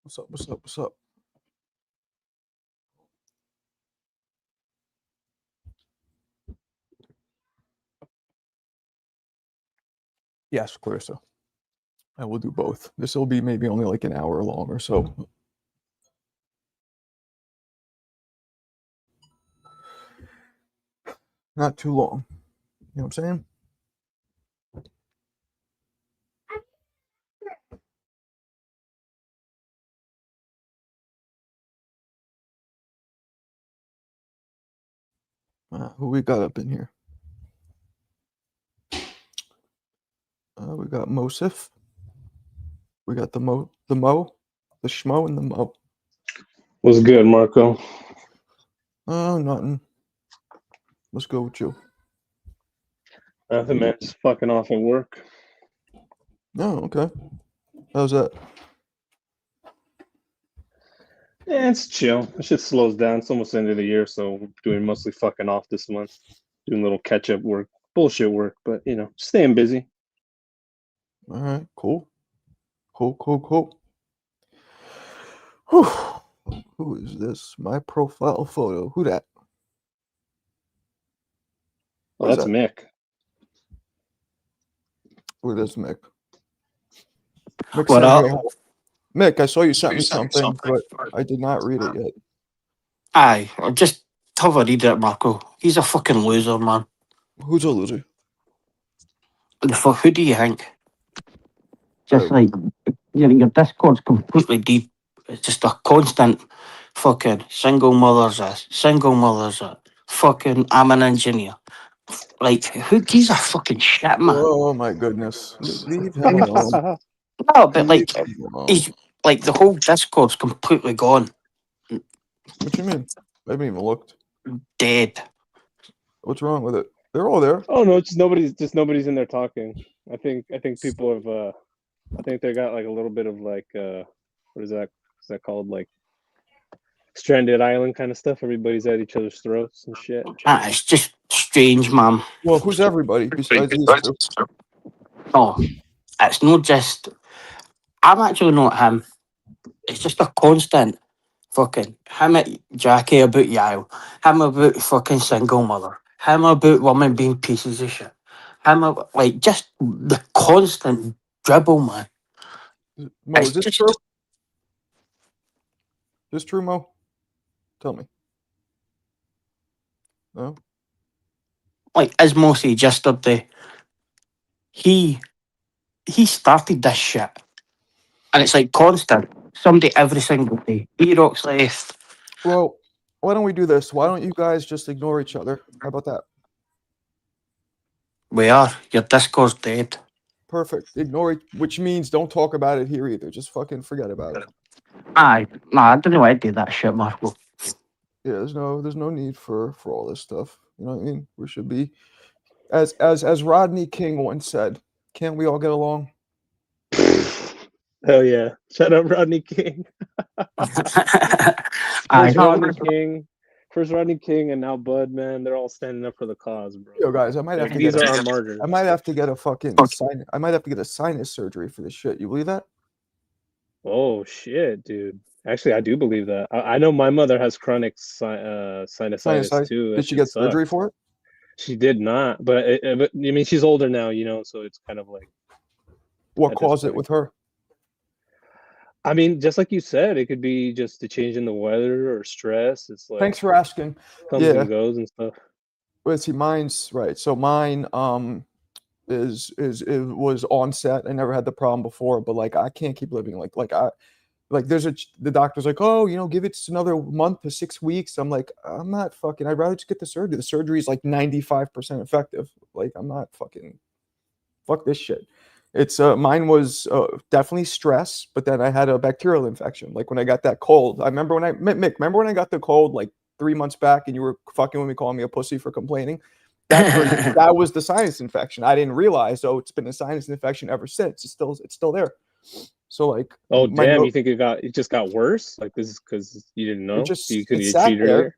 What's up? What's up? What's up? Yes, Clarissa. I will do both. This will be maybe only like an hour long or so. Not too long. You know what I'm saying? Who we got up in here? We got Mosif. We got the Schmo, and the Mo. What's good, Marco? Oh, nothing. Let's go with you. Nothing, man. Just fucking off at work. Oh, okay. How's that? Yeah, it's chill. That shit slows down. It's almost the end of the year, so we're doing mostly fucking off this month. Doing a little catch-up work. Bullshit work, but, staying busy. All right, cool. Cool. Whew. Who is this? My profile photo. Who that? Oh, Who's that's that? Mick. Who is Mick? Mick What sent up? me Mick, I saw you sent me something, but I did not read it yet. Aye, just have a read it, Marco. He's a fucking loser, man. Who's a loser? Who do you think? Just like your Discord's completely deep. It's just a constant fucking single mothers. Fucking I'm an engineer. Like who gives a fucking shit, man? Oh my goodness. Leave him alone. No, but like Leave him alone. he's like the whole Discord's completely gone, What you mean? I haven't even looked. dead. What's wrong with it? They're all there. Oh no, nobody's in there talking. I think people have I think they got like a little bit of like what is that? What's that called? Like stranded island kind of stuff. Everybody's at each other's throats and shit. It's just strange, man. Well, who's everybody besides these two? Oh, it's not just. I'm actually not him. It's just a constant fucking him at Jackie about Yale, him about fucking single mother, him about women being pieces of shit, like just the constant dribble, man. Mo, It's is this just true? Is this true, Mo? Tell me. No? like as Mossy just up there. He started this shit, and it's like constant. Somebody every single day. E-Rock's left. Well, why don't we do this? Why don't you guys just ignore each other? How about that? We are. Your Discord's dead. Perfect. Ignore it, which means don't talk about it here either. Just fucking forget about it. Aye, nah, I don't know why I do that shit, Marco. Yeah, there's no need for all this stuff. You know what I mean? We should be as Rodney King once said, can't we all get along? Hell yeah! Shout out Rodney King. Aye, First Rodney King, and now Bud. Man, they're all standing up for the cause, bro. Yo, guys, I might have to These get are our martyrs. I might have to get a fucking I might have to get a sinus surgery for this shit. You believe that? Oh shit, dude. Actually, I do believe that. I know my mother has chronic sinusitis too. Did she get surgery for it? She did not, but I mean, she's older now, so it's kind of like. What caused it with her? I mean, just like you said, it could be just the change in the weather or stress. It's like Thanks for asking. comes and goes and stuff. Well, see, mine's right. So mine is it was onset. I never had the problem before, but like I can't keep living the doctor's like, oh, give it another month to 6 weeks. I'm like, I'm not fucking. I'd rather just get the surgery. The surgery is like 95% effective. Like I'm not fucking. Fuck this shit. It's mine was definitely stress, but then I had a bacterial infection. Like when I got that cold, I remember when Mick, remember when I got the cold like 3 months back, and you were fucking with me, calling me a pussy for complaining. That was the sinus infection. I didn't realize. Oh, it's been a sinus infection ever since. It's still there. So like, oh damn, you think it just got worse? Like this is because you didn't know? You couldn't get treated earlier?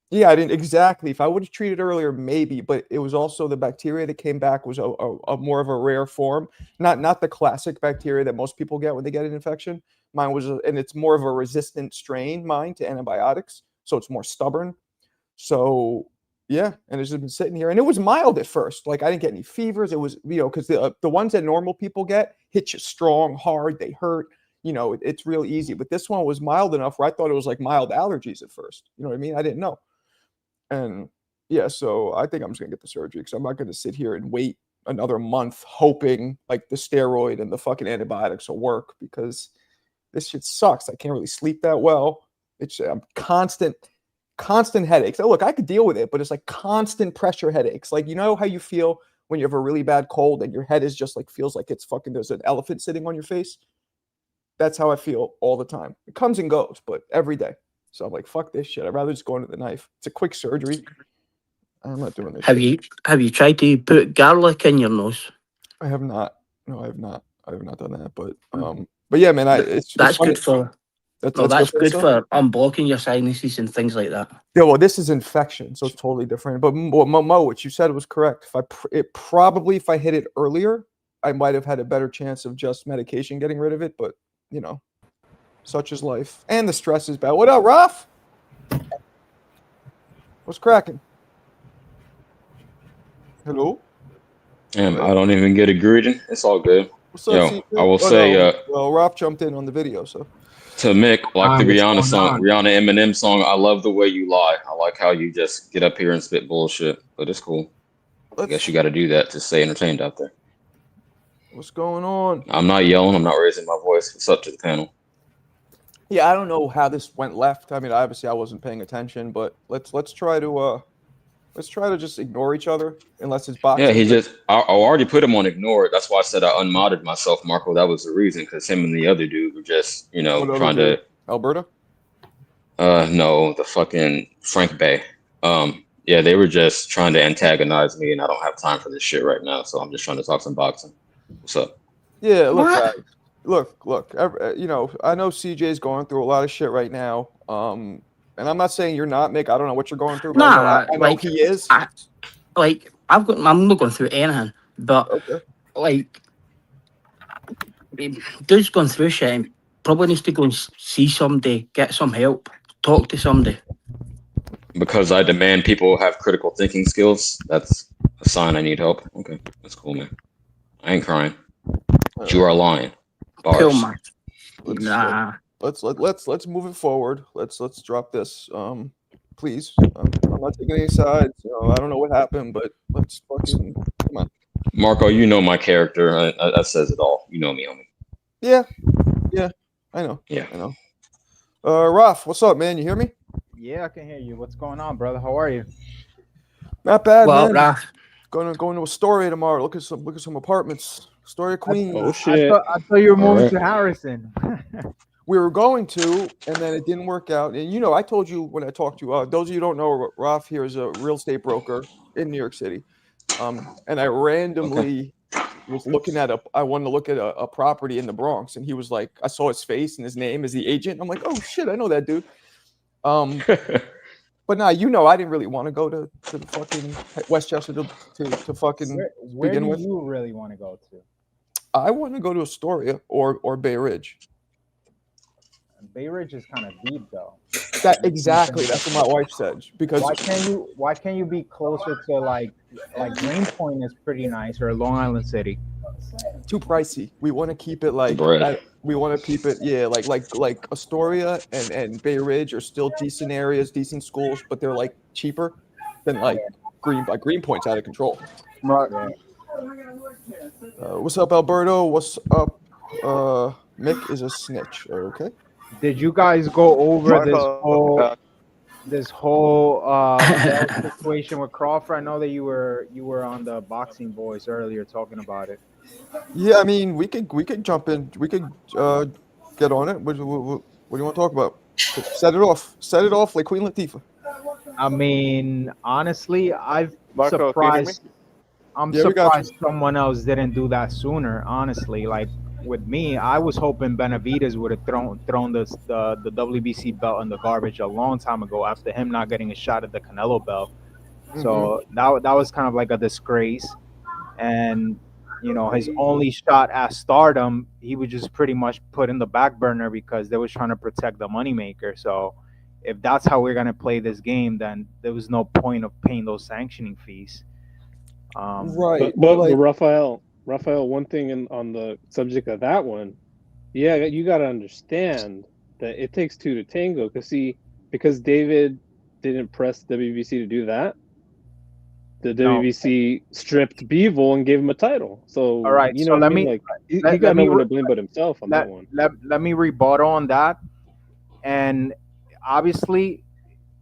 Yeah, I didn't exactly. If I would have treated earlier, maybe, but it was also the bacteria that came back was a more of a rare form, not the classic bacteria that most people get when they get an infection. Mine was, and it's more of a resistant strain, mine, to antibiotics, so it's more stubborn. So yeah, and it's just been sitting here, and it was mild at first. Like I didn't get any fevers. It was, because the ones that normal people get hit you strong, hard, they hurt. It's real easy. But this one was mild enough where I thought it was like mild allergies at first. You know what I mean? I didn't know. And yeah, so I think I'm just gonna get the surgery because I'm not gonna sit here and wait another month hoping like the steroid and the fucking antibiotics will work, because this shit sucks. I can't really sleep that well. It's constant headaches. Now, look, I could deal with it, but it's like constant pressure headaches. Like, you know how you feel when you have a really bad cold and your head is just like, feels like it's fucking, there's an elephant sitting on your face. That's how I feel all the time. It comes and goes, but every day. So I'm like, fuck this shit. I'd rather just go into the knife. It's a quick surgery. I'm not doing this. Have you tried to put garlic in your nose? I have not. No, I have not. I have not done that. But yeah, man, That's good for. That's good yourself? for unblocking your sinuses and things like that. Yeah, well, this is infection, so it's totally different. But Mo, what you said was correct. If I hit it earlier, I might have had a better chance of just medication getting rid of it. But such is life, and the stress is bad. What up, Ralph? What's cracking? Hello. Damn, I don't even get a greeting. It's all good. What's up, Yo, CJ? I will say, well, Ralph jumped in on the video, so. To Mick, like the What's Rihanna going song, on? Rihanna Eminem song, I love the way you lie. I like how you just get up here and spit bullshit, but it's cool. I guess you got to do that to stay entertained out there. What's going on? I'm not yelling. I'm not raising my voice. It's up to the panel. Yeah, I don't know how this went left. I mean, obviously I wasn't paying attention, but let's try to just ignore each other unless it's boxing. Yeah, I already put him on ignore. That's why I said I unmodded myself, Marco. That was the reason, because him and the other dude were just, What other trying dude? to. Alberta? No, the fucking Frank Bay. Yeah, they were just trying to antagonize me, and I don't have time for this shit right now. So I'm just trying to talk some boxing. What's up? Yeah, look, What? guys, look. I know CJ's going through a lot of shit right now. And I'm not saying you're not, Mick. I don't know what you're going through, but Nah, I know like, he is. I'm not going through anything, but Okay. like, dude's going through shit. And probably needs to go and see somebody, get some help, talk to somebody. Because I demand people have critical thinking skills. That's a sign I need help. Okay, that's cool, man. I ain't crying. But you are lying. Bars. Cool, man. Let's- Nah. Let's move it forward. Let's drop this. Please. I'm not taking any sides. I don't know what happened, but let's fucking come on. Marco, you know my character. That says it all. You know me, homie. Yeah, I know. Yeah. I know. Ralph, what's up, man? You hear me? Yeah, I can hear you. What's going on, brother? How are you? Not bad, Well, man. Raph, Going to Astoria tomorrow. Look at some apartments. Astoria, Queens. Oh shit! I thought you were moving Alright. to Harrison. We were going to, and then it didn't work out. And I told you when I talked to you. Those of you who don't know, Ralph here is a real estate broker in New York City. And I randomly was looking at I wanted to look at a property in the Bronx, and he was like, I saw his face and his name as the agent. I'm like, oh shit, I know that dude. But now I didn't really want to go to the fucking Westchester to fucking. Where begin do with. you really want to go to? I want to go to Astoria or Bay Ridge. Bay Ridge is kind of deep, though. Exactly. That's what my wife said. Because Why can't you be closer to like Greenpoint is pretty nice, or Long Island City? too pricey. We want to keep it like Bread. we want to keep it, yeah, like Astoria and Bay Ridge are still decent areas, decent schools, but they're like cheaper than like Greenpoint's out of control. Right. What's up, Alberto? What's up? Mick is a snitch. Okay. Did you guys go over this whole belt situation with Crawford? I know that you were on the Boxing Boys earlier talking about it. Yeah, I mean, we could jump in. We could get on it. What do you want to talk about? Set it off like Queen Latifah. I mean, honestly, I'm Marco, can you hear me? surprised. I'm Yeah, we got surprised someone else didn't do that sooner. Honestly, like with me, I was hoping Benavidez would have thrown the WBC belt in the garbage a long time ago after him not getting a shot at the Canelo belt. So that was kind of like a disgrace. And you know, his only shot at stardom, he was just pretty much put in the back burner because they was trying to protect the moneymaker. So if that's how we're gonna play this game, then there was no point of paying those sanctioning fees. Right. But, Well, but, like, but Raphael, one thing on the subject of that one, yeah, you got to understand that it takes two to tango. Because David didn't press WBC to do that, the No. WBC stripped Beevil and gave him a title. So All right. you So know what I let mean? me Like he let got me no one re- to blame but himself on that one. let me rebuttal on that. And obviously,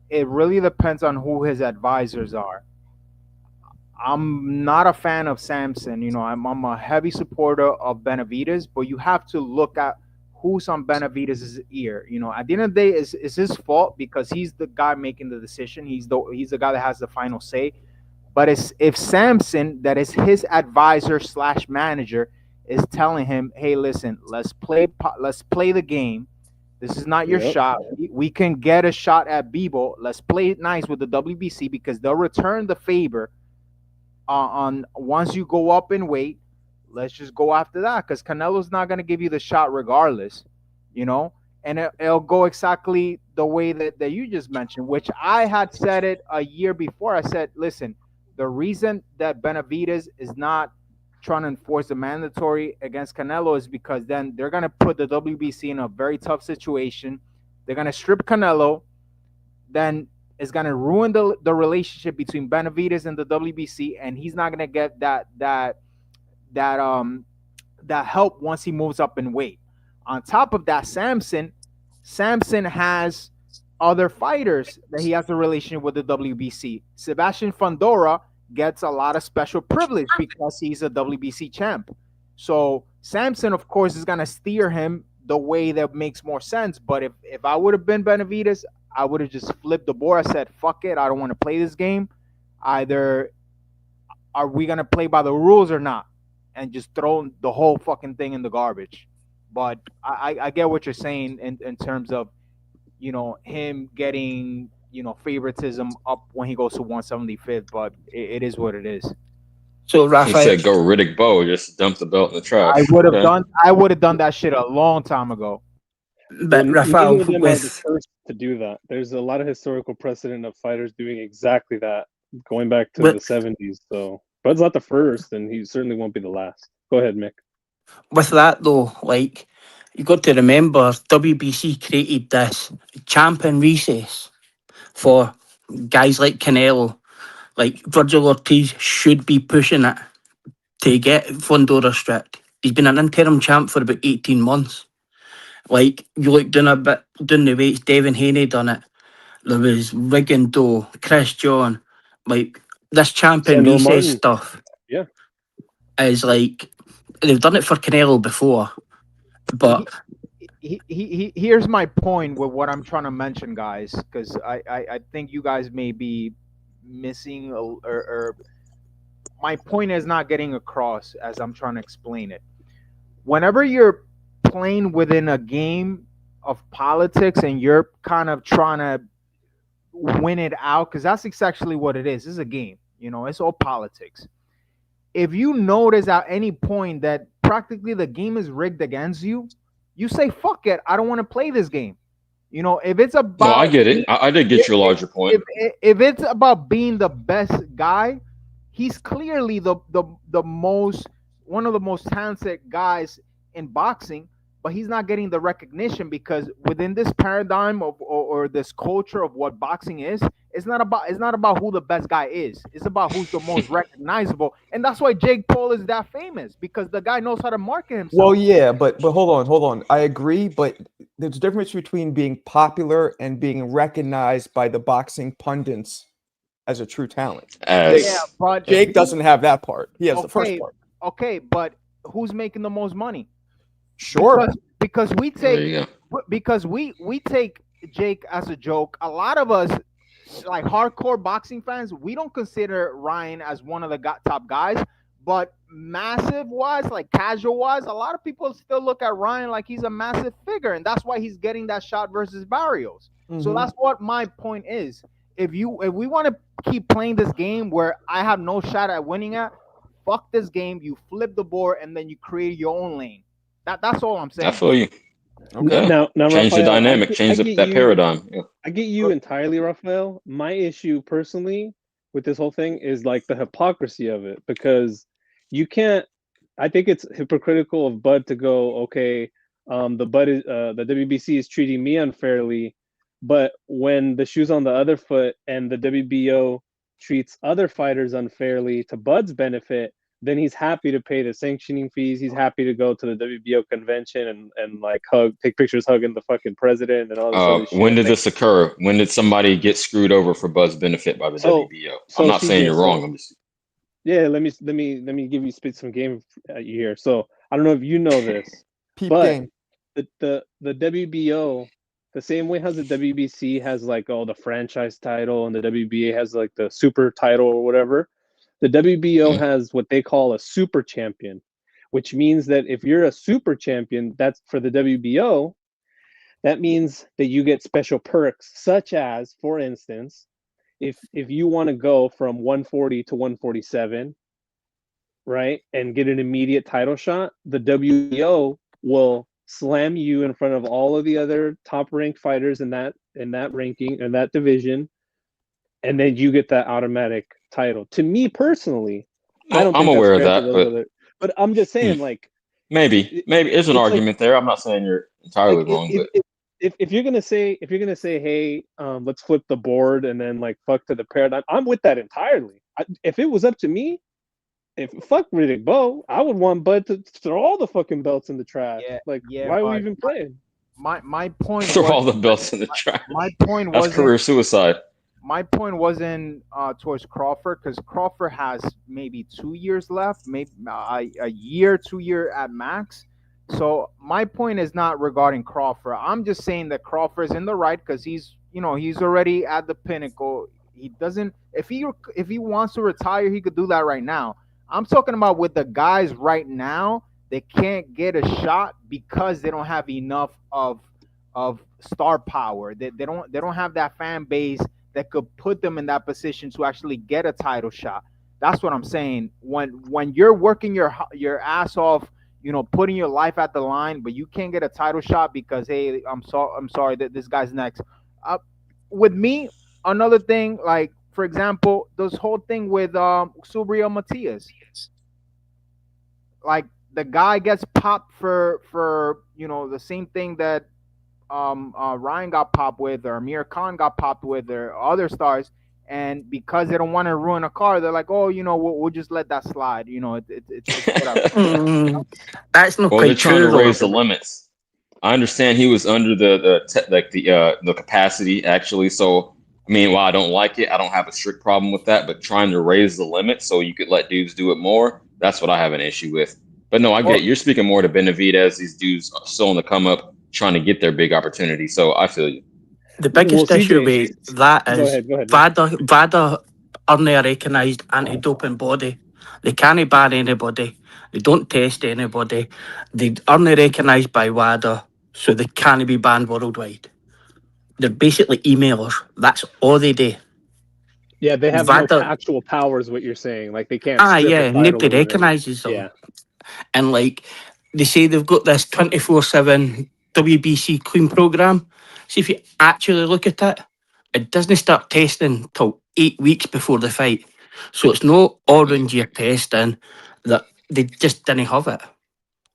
it really depends on who his advisors are. I'm not a fan of Samson. You know, I'm a heavy supporter of Benavides, but you have to look at who's on Benavides' ear. You know, at the end of the day, it's his fault because he's the guy making the decision. He's the guy that has the final say. But it's if Samson, that is his advisor slash manager, is telling him, "Hey, listen, let's play the game. This is not your Yep. shot. We can get a shot at Bebo. Let's play it nice with the WBC because they'll return the favor on once you go up in weight. Let's just go after that because Canelo's not going to give you the shot regardless, you know, and it'll go exactly the way that you just mentioned, which I had said it a year before. I said, listen, the reason that Benavides is not trying to enforce the mandatory against Canelo is because then they're going to put the WBC in a very tough situation. They're going to strip Canelo, then it's going to ruin the relationship between Benavides and the WBC, and he's not going to get that help once he moves up in weight. On top of that, Samson has other fighters that he has a relationship with the WBC. Sebastian Fundora gets a lot of special privilege because he's a WBC champ. So Samson, of course, is going to steer him the way that makes more sense. But if I would have been Benavides, I would have just flipped the board. I said, fuck it, I don't want to play this game. Either are we going to play by the rules or not? And just throw the whole fucking thing in the garbage. But I get what you're saying in terms of, you know, him getting, you know, favoritism up when he goes to 175th, but it is what it is. So He Raphael, said, "Go Riddick Bowe, just dump the belt in the trash." I would have done that shit a long time ago. but Well, Raphael, neither of them are the with first to do that. There's a lot of historical precedent of fighters doing exactly that, going back to But- the 70s. So Bud's not the first, and he certainly won't be the last. Go ahead, Mick. with that though, like you got to remember, WBC created this champion recess for guys like Canelo, like Virgil Ortiz should be pushing it to get Fundora stripped. He's been an interim champ for about 18 months. Like you look down a bit down the weights, Devin Haney done it. There was Rigondeaux, Chris John, like this champion Sandor recess Martin. stuff. Yeah. Is like they've done it for Canelo before, but Here's my point with what I'm trying to mention, guys, because I think you guys may be missing or my point is not getting across as I'm trying to explain it. Whenever you're playing within a game of politics and you're kind of trying to win it out, because that's exactly what it is. It's a game, you know, it's all politics. If you notice at any point that practically the game is rigged against you, you say, fuck it, I don't want to play this game. You know, if it's about No, I get it. I did get your larger point. if it's about being the best guy, he's clearly the most one of the most talented guys in boxing, but he's not getting the recognition because within this paradigm of or this culture of what boxing is, it's not about who the best guy is. It's about who's the most recognizable, and that's why Jake Paul is that famous because the guy knows how to market himself. well, yeah, but hold on. I agree, but there's a difference between being popular and being recognized by the boxing pundits as a true talent. Yeah, but Jake doesn't have that part. He has the first Okay. part. Okay, but who's making the most money? Sure. Because we There take you go. because we take Jake as a joke. A lot of us, like hardcore boxing fans, we don't consider Ryan as one of the top guys. But massive wise, like casual wise, a lot of people still look at Ryan like he's a massive figure, and that's why he's getting that shot versus Barrios. So Mhm. that's what my point is. If we want to keep playing this game where I have no shot at winning at, fuck this game, you flip the board, and then you create your own lane. That's all I'm I saying. feel you. Okay. Now, Change the Raphael, dynamic, change that paradigm. Yeah. I get you entirely, Raphael. My issue personally with this whole thing is like the hypocrisy of it, because you can't. I think it's hypocritical of Bud to go, okay, the WBC is treating me unfairly, but when the shoe's on the other foot and the WBO treats other fighters unfairly to Bud's benefit, then he's happy to pay the sanctioning fees. He's happy to go to the WBO convention and like take pictures hugging the fucking president and all this other shit. When did Like, this occur? When did somebody get screwed over for Bud's benefit by the WBO? I'm not saying you're wrong. I'm just yeah. Let me give you spit some game at you here. So I don't know if you know this, Peep but game. the WBO, the same way as the WBC has like all the franchise title and the WBA has like the super title or whatever, the WBO has what they call a super champion, which means that if you're a super champion, that's for the WBO, that means that you get special perks, such as, for instance, if you want to go from 140 to 147, right, and get an immediate title shot, the WBO will slam you in front of all of the other top ranked fighters in that ranking in that division, and then you get that automatic title. To me personally, I don't think I'm aware of that's fair that, to those other, but I'm just saying, like, maybe there's an it's like- argument there. I'm not saying you're entirely like, wrong, but if you're gonna say hey, let's flip the board and then like fuck to the paradigm, I'm with that entirely. If it was up to me, if fuck Riddick Bowe, I would want Bud to throw all the fucking belts in the trash. Yeah, Like, yeah, why are we but- even playing? My point throw was, all the belts in the trash. my point That's wasn't career suicide. my point wasn't towards Crawford, because Crawford has maybe 2 years left, maybe a year, 2 year at max. So my point is not regarding Crawford. I'm just saying that Crawford's in the right because he's already at the pinnacle. He doesn't if he wants to retire, he could do that right now. I'm talking about with the guys right now, they can't get a shot because they don't have enough of star power. They don't have that fan base that could put them in that position to actually get a title shot. That's what I'm saying. When you're working your ass off, putting your life at the line, but you can't get a title shot because, hey, I'm sorry that this guy's next. With me, another thing, like for example, this whole thing with Subriel Matias, like the guy gets popped for the same thing that Ryan got popped with, or Amir Khan got popped with, or other stars, and because they don't want to ruin a car, they're like, oh, we'll just let that slide. It's whatever. That's not Well, they're quite trying true, to raise though. the limits. I understand he was under the capacity actually. So I mean, while I don't like it, I don't have a strict problem with that. But trying to raise the limit so you could let dudes do it more, that's what I have an issue with. But no, I get you're speaking more to Benavidez. These dudes are still on the come up, trying to get their big opportunity. So I feel you. The biggest Well, issue CJ, with that go is ahead, go ahead. VADA aren't a recognised anti-doping body. They can't ban anybody. They don't test anybody. They aren't recognised by WADA, so they can't be banned worldwide. They're basically emailers. That's all they do. Yeah, they have VADA no actual powers. What you're saying, like they can't. Ah, strip a yeah, title nobody or whatever. recognises them. Yeah, And like they say they've got this 24/7 WBC clean program. See, if you actually look at it, it doesn't start testing till 8 weeks before the fight. So it's no orange you're testing, that they just didn't have it.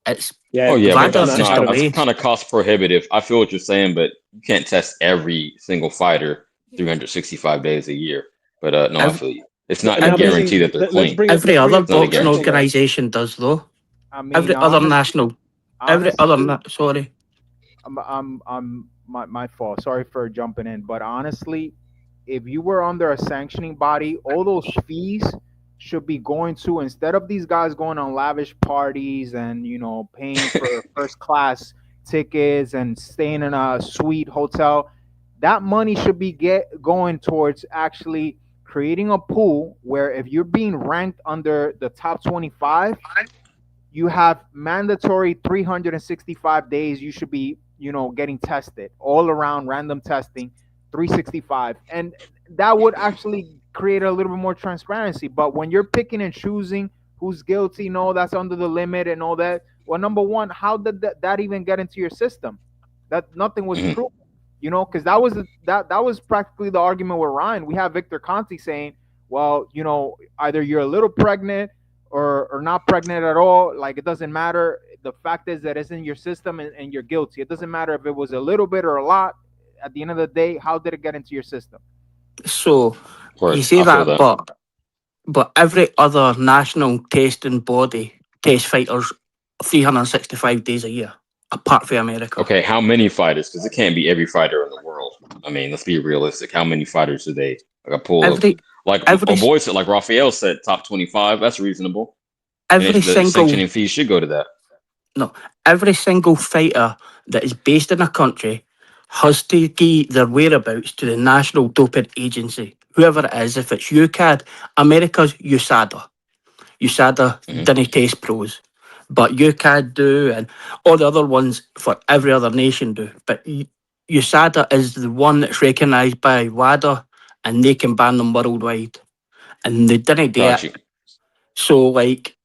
It's yeah. Oh yeah, but VADA's that's just not a that's waste. kind of cost prohibitive. I feel what you're saying, but you can't test every single fighter 365 days a year. But no, I Ev- feel you. It's not Now, a guarantee that they're let's clean. bring it- Every let's bring other it full boxing guarantee. circle, though. organisation does, though. I mean, Every other national, every honestly, other, sorry. I'm my fault. Sorry for jumping in, but honestly, if you were under a sanctioning body, all those fees should be going to, instead of these guys going on lavish parties and paying for first class tickets and staying in a sweet hotel, that money should be going towards actually creating a pool where if you're being ranked under the top 25, you have mandatory 365 days you should be getting tested, all around random testing, 365, and that would actually create a little bit more transparency. But when you're picking and choosing who's guilty, no, that's under the limit and all that. Well, number one, how did that even get into your system? That nothing was Mhm. proven, because that was practically the argument with Ryan. We have Victor Conti saying, well, either you're a little pregnant or not pregnant at all. Like, it doesn't matter. The fact is that it's in your system and you're guilty. It doesn't matter if it was a little bit or a lot. At the end of the day, how did it get into your system? So Right. you say I feel that, that. but every other national testing body test fighters 365 days a year, apart from America. Okay, how many fighters? Because it can't be every fighter in the world. I mean, let's be realistic. How many fighters do they like a pool of? Every Like every a boy said, like Raphael said, top 25. That's reasonable. And every the single sanctioning fees should go to that. no, every single fighter that is based in a country has to give their whereabouts to the National Doping Agency, whoever it is. If it's UCAD, America's USADA. USADA Mhm. didn't test pros, but UCAD do, and all the other ones for every other nation do. But USADA is the one that's recognised by WADA, and they can ban them worldwide. And they didn't do Got it. you. So, like,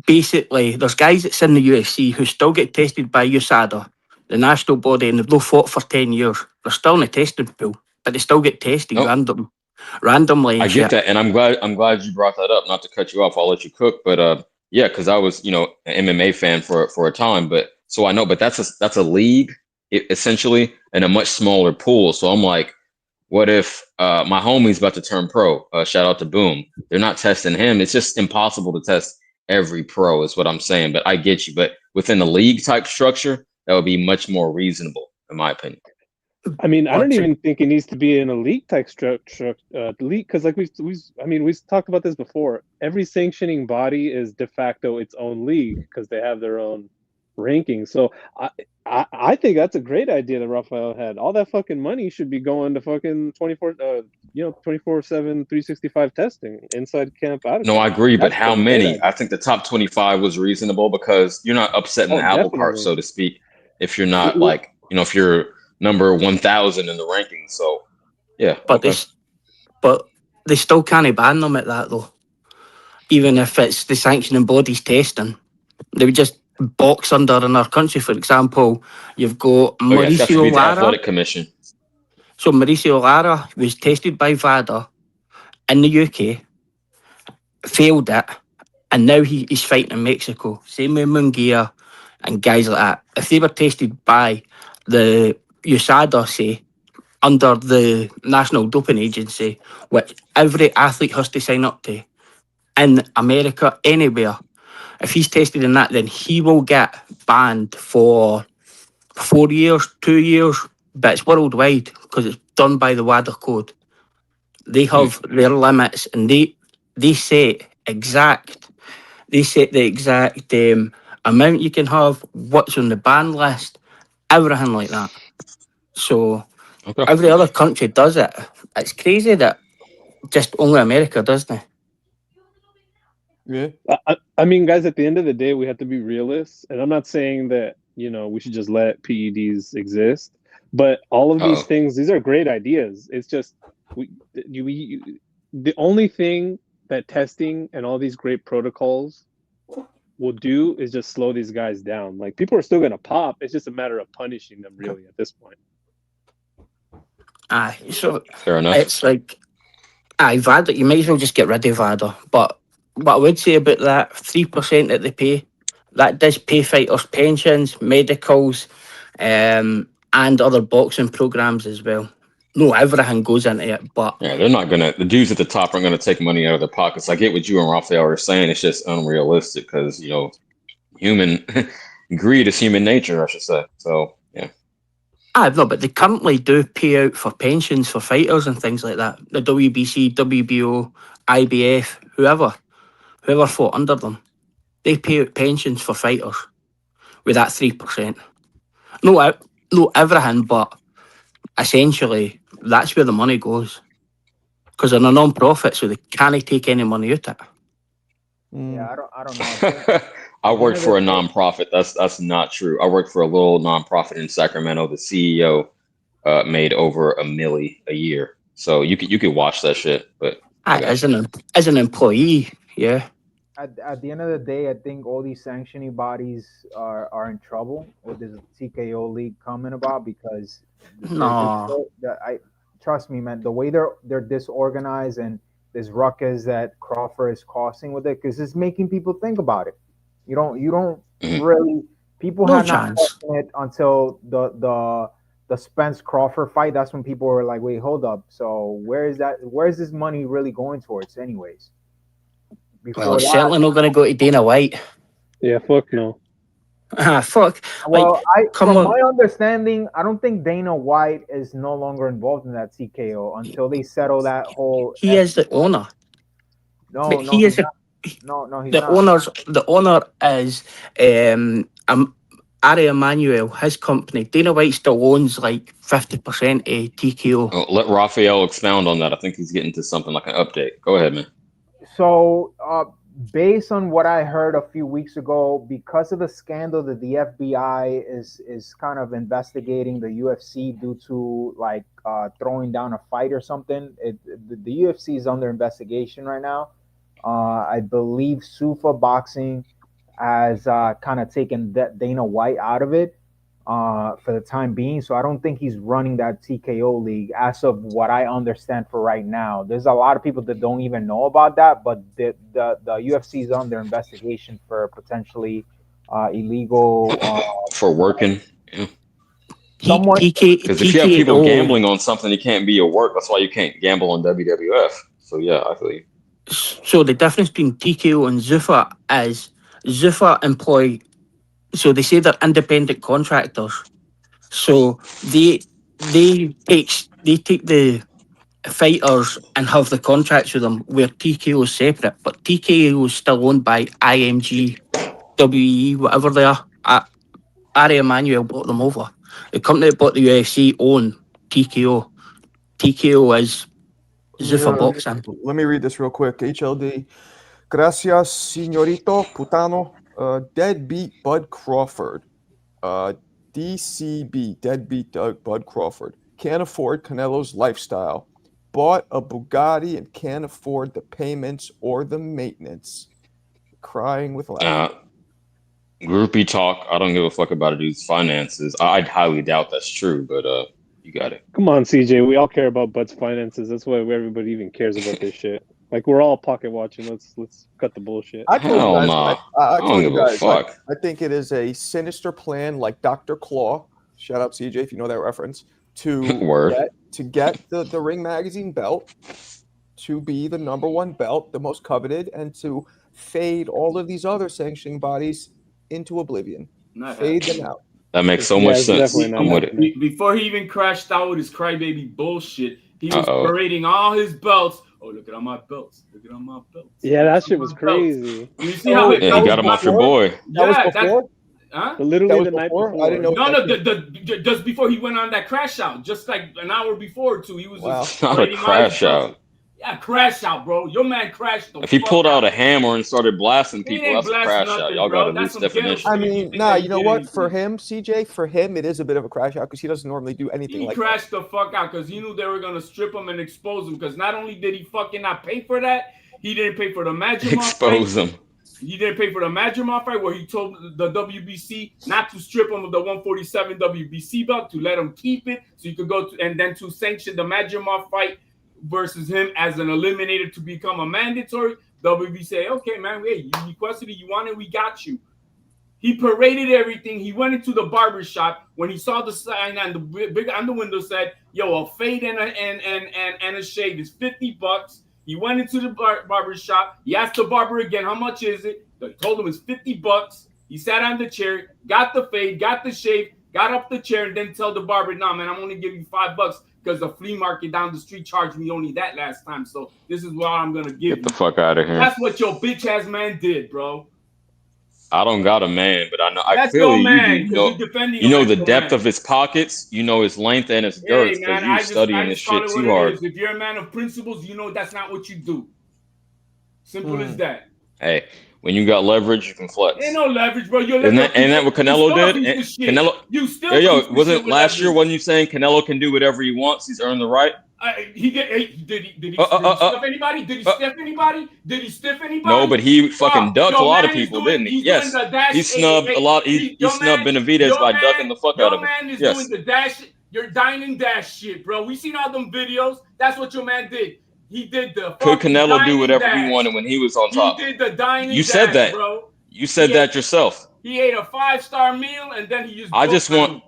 basically, there's guys that's in the UFC who still get tested by USADA, the national body, and they've not fought for 10 years. They're still in the testing pool, but they still get tested Nope. randomly I and get shit. that, and I'm glad you brought that up. Not to cut you off, I'll let you cook, but yeah, because I was an MMA fan for a time, but so I know, but that's a league essentially in a much smaller pool. So I'm like, what if my homie's about to turn pro? Shout out to Boom. They're not testing him. It's just impossible to test every pro, is what I'm saying. But I get you. But within a league type structure, that would be much more reasonable, in my opinion. I mean, I don't Watch it. even think it needs to be in a league type structure, league, because like we've talked about this before. Every sanctioning body is de facto its own league because they have their own rankings. So I think that's a great idea that Rafael had. All that fucking money should be going to fucking 24/7, 365 testing, inside camp, out of No, I camp. agree, but That's how a great many? idea. I think the top 25 was reasonable because you're not upsetting the Oh, apple cart, definitely. so to speak, if you're not Well, like, if you're number 1,000 in the rankings. So, yeah, But okay. they still can't ban them at that though. Even if it's the sanctioning bodies testing, they would just box under in our country. For example, you've got Oh, yeah, it's got to Mauricio be the Lara. athletic commission. So Mauricio Lara was tested by VADA in the UK, failed it, and now he's fighting in Mexico. Same with Munguia and guys like that. If they were tested by the USADA, say, under the National Doping Agency, which every athlete has to sign up to, in America, anywhere, if he's tested in that, then he will get banned for 4 years, 2 years, but it's worldwide because it's done by the WADA code. They have their limits, and they set the exact amount you can have, what's on the ban list, everything like that. So Okay. every other country does it. It's crazy that just only America doesn't it? Yeah. I mean, guys, at the end of the day, we have to be realists. And I'm not saying that, we should just let PEDs exist. But all of these Uh-oh. things, these are great ideas. It's just, the only thing that testing and all these great protocols will do is just slow these guys down. Like, people are still going to pop. It's just a matter of punishing them, really, at this point. Aye, so Fair enough. it's like, VADA, you might as well just get rid of VADA. But what I would say about that 3% that they pay, that does pay fighters pensions, medicals, and other boxing programs as well. No, everything goes into it, but Yeah, they're not going to, the dudes at the top aren't going to take money out of their pockets. I get what you and Raphael are saying. It's just unrealistic because, human greed is human nature, I should say. So, yeah. no, but they currently do pay out for pensions for fighters and things like that. The WBC, WBO, IBF, whoever fought under them, they pay out pensions for fighters with that 3%. No, everything, but essentially that's where the money goes because they're a non-profit, so they can't take any money out of it. Yeah, I don't know. I worked for a nonprofit. That's not true. I worked for a little nonprofit in Sacramento. The CEO made over $1 million a year. So you could watch that shit. But As an employee, yeah. at the end of the day, I think all these sanctioning bodies are in trouble with this TKO league coming about because No. I trust me, man. The way they're disorganized and this ruckus that Crawford is causing with it, because it's making people think about it. You don't Mhm. really people No had not chance. questioned it until the Spence Crawford fight. That's when people were like, wait, hold up. So where is this money really going towards, anyways? Well, Before it's that, certainly not going to go to Dana White. Yeah, fuck no. Ah, fuck. well, come from on. my understanding, I don't think Dana White is no longer involved in that TKO until they settle that whole. He is the owner. No, But no, he he's is a, not. No, he's the not. owner is Ari Emanuel, his company. Dana White still owns like 50% of TKO. Oh, let Raphael expound on that. I think he's getting to something like an update. Go ahead, man. So, based on what I heard a few weeks ago, because of the scandal that the FBI is kind of investigating the UFC due to like throwing down a fight or something, the UFC is under investigation right now. I believe Sufa Boxing has kind of taken Dana White out of it for the time being. So I don't think he's running that TKO league as of what I understand for right now. There's a lot of people that don't even know about that, but the UFC is under investigation for potentially illegal. For working. Someone- Because if you have people TKO gambling on something, it can't be your work. That's why you can't gamble on WWF. So yeah, I feel you. So the difference between TKO and Zuffa is Zuffa employ. So they say they're independent contractors. So they take the fighters and have the contracts with them, where TKO is separate. But TKO is still owned by IMG, WE, whatever they are. Ari Emanuel bought them over. The company that bought the UFC own TKO. TKO is Zuffa Boxing. Let me read this real quick. HLD. Gracias, señorito putano. Deadbeat Bud Crawford. DCB, Deadbeat Bud Crawford. Can't afford Canelo's lifestyle. Bought a Bugatti and can't afford the payments or the maintenance. Crying with laughter. Groupie talk. I don't give a fuck about a dude's finances. I'd highly doubt that's true, but you got it. Come on, CJ. We all care about Bud's finances. That's why everybody even cares about this shit. Like we're all pocket watching. Let's cut the bullshit. I told Hell you guys, nah. I I don't told you give a guys, like, fuck. I think it is a sinister plan, like Dr. Claw. Shout out CJ if you know that reference. Word. To get the Ring Magazine belt, to be the number one belt, the most coveted, and to fade all of these other sanctioning bodies into oblivion. Not Fade happening. them out. That makes so Yeah, much it's sense. definitely not I'm with it. happening. Before he even crashed out with his crybaby bullshit, he was Uh-oh. parading all his belts. Oh, look at all my belts. Look at all my belts. Yeah, that Look shit at was my belts. crazy. You see how it Yeah, he got him off your boy. That Yeah, was that's before? huh? That Literally was the night before? before. I didn't know. No, just before he went on that crash out, just like an hour before or two, he was Wow. just Not a parading all his crash belts. out. Yeah, crash out, bro. Your man crashed the If he fuck pulled out out. a hammer and started blasting He people, ain't that's a blast crash nothing, out. Y'all bro. got a That's loose some ghetto definition. I shit. You mean, think nah, that you know did what? For anything. him, CJ, for him, it is a bit of a crash out because he doesn't normally do anything He like crashed the fuck out because he knew they were gonna strip him and expose him. Because not only did he fucking not pay for that, he didn't pay for the Majimov Expose fight. him. He didn't pay for the Majimov fight where he told the WBC not to strip him of the 147 WBC belt, to let him keep it, so you could go to, and then to sanction the Majimov fight versus him as an eliminator to become a mandatory. WBC say, okay, man, hey, you requested it, you want it, we got you. He paraded everything. He went into the barber shop when he saw the sign on the big on the window said, "Yo, a fade and a shave is $50." He went into the barber shop. He asked the barber again, "How much is it?" They told him it's $50. He sat on the chair, got the fade, got the shave, got up the chair, and then tell the barber, "Nah, man, I'm only giving you $5 because the flea market down the street charged me only that last time. So this is what I'm gonna give Get the you." fuck out of here. That's what your bitch ass man did, bro. I don't got a man, but I know. I That's clearly your you man, do. 'cause you're defending You him know as the your depth man. of his pockets. You know his length and his girth Hey, because man, you I studying this just call shit it what too it hard. is. If you're a man of principles, you know that's not what you do. Simple as that. Hey, when you got leverage, you can flex. Ain't no leverage, bro. You're Isn't that what Canelo did? Canelo, You still shit wasn't with last year? leverage. Wasn't you saying Canelo can do whatever he wants? He's earned the right. Did he stiff anybody? Did he stiff anybody? Did he stiff anybody? No, but he fucking ducked a lot of people, didn't he? He's Yes. doing the dash. He snubbed a lot. He snubbed Benavidez by ducking the fuck out of him. Your man is Yes. doing the dash, your dining dash shit, bro. We seen all them videos. That's what your man did. He did the. Could fucking Canelo do dining whatever dash. he wanted when he was on top? He did the dining You dash, said that. bro. You said that yourself. He ate a 5-star meal and then he used. I just want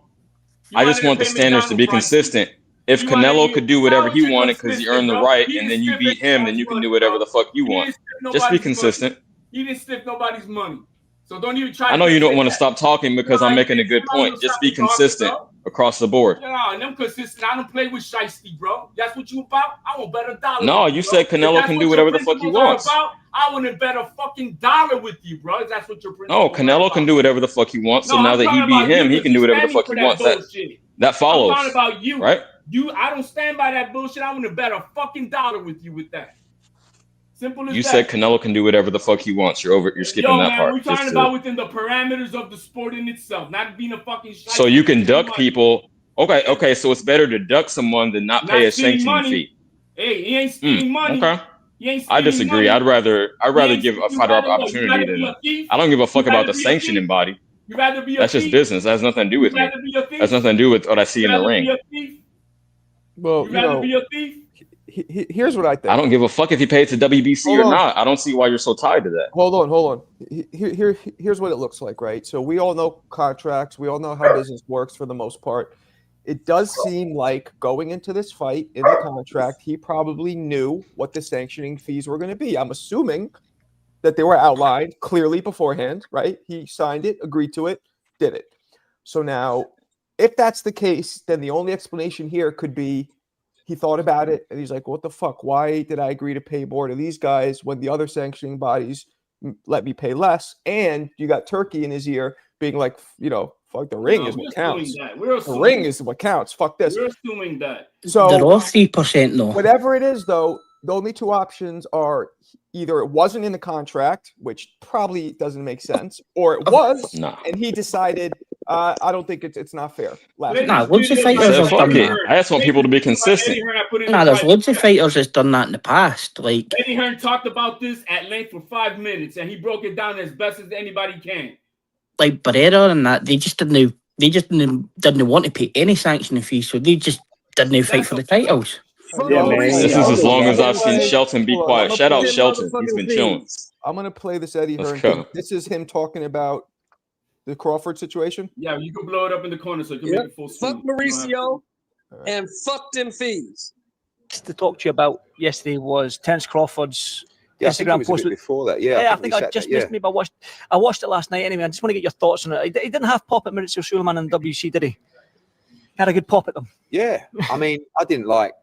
the standards to be consistent. If You Canelo wanted- could do whatever How he is it wanted because he earned the consistent, bro? right, He and didn't then you stiff beat him, then you can do whatever the fuck you He want. didn't stiff Just be nobody's consistent. money. He didn't stiff nobody's money. So don't even try. I know to you don't say want to that. stop talking because I'm making a good point. Just be consistent across the board. Yeah, and I'm consistent. I don't play with shiesty, bro. That's what you about? I won't bet $1. No, with you bro. said If Canelo that's can what do your whatever the fuck he principles are wants. about, I wouldn't bet a fucking $1 with you, bro. If that's what your principles No, are Canelo about. can do whatever the fuck he wants. So No, now I'm that he talking beat about you him, he because can do you whatever the standing fuck for he that wants. bullshit. That I'm follows, talking about you. right? I don't stand by that bullshit. I wouldn't bet a fucking $1 with you with that. Simple as You that. said Canelo can do whatever the fuck he wants. You're skipping Yo, that man, part. we're talking Just about to- within the parameters of the sport in itself, not being a fucking. So you can duck money. people. Okay. So it's better to duck someone than not pay a stealing sanctioning money. fee. Hey, he ain't stealing money. Okay. He ain't I stealing disagree. money. I'd rather give a You fighter rather what? You opportunity rather be than a thief? I don't give a fuck You about rather the be a sanctioning thief? body. You rather be a That's just thief? business. That has nothing to do with You me. rather be a thief? That's nothing to do with what I see You in the rather ring. be a thief? Well, You rather be a thief? Here's what I think. I don't give a fuck if he paid to WBC Hold or on. not. I don't see why you're so tied to that. Hold on. Here's what it looks like, right? So we all know contracts. We all know how business works for the most part. It does seem like going into this fight in the contract, he probably knew what the sanctioning fees were going to be. I'm assuming that they were outlined clearly beforehand, right? He signed it, agreed to it, did it. So now, if that's the case, then the only explanation here could be he thought about it and he's like, what the fuck? Why did I agree to pay more to these guys when the other sanctioning bodies let me pay less? And you got Turkey in his ear being like, fuck, the ring is what counts. The ring is what counts. Fuck this. We're assuming that. So They're all 3% though. whatever it is, though, the only two options are either it wasn't in the contract, which probably doesn't make sense, or it was, Nah. and he decided, I don't think it's not fair. Nah, loads of I fighters said, have fuck done it. that. I just want people to be consistent. Nah, there's loads of fighters that's done that in the past. Like, Eddie Hearn talked about this at length for 5 minutes, and he broke it down as best as anybody can. like Barrera and that, they just didn't want to pay any sanctioning fees, so they just didn't fight for the titles. Yeah, man. This is as long as I've seen Play- Shelton be hold on, quiet. I'm Shout gonna out play- Shelton. He's been chilling. I'm going to play this Eddie Let's Hearn go. thing. This is him talking about the Crawford situation. Yeah, you can blow it up in the corner so you can Yep. make it full Fuck screen. Mauricio Alright. and fuck them fees. To talk to you about yesterday was Terence Crawford's Yeah, I think it Instagram was a post. bit before that. Yeah, Yeah, I think we I said just that, missed me, but I watched it last night anyway. I just want to get your thoughts on it. He didn't have pop at Maurizio Sulaiman and WC, did he? Had a good pop at them. Yeah, I mean, I didn't like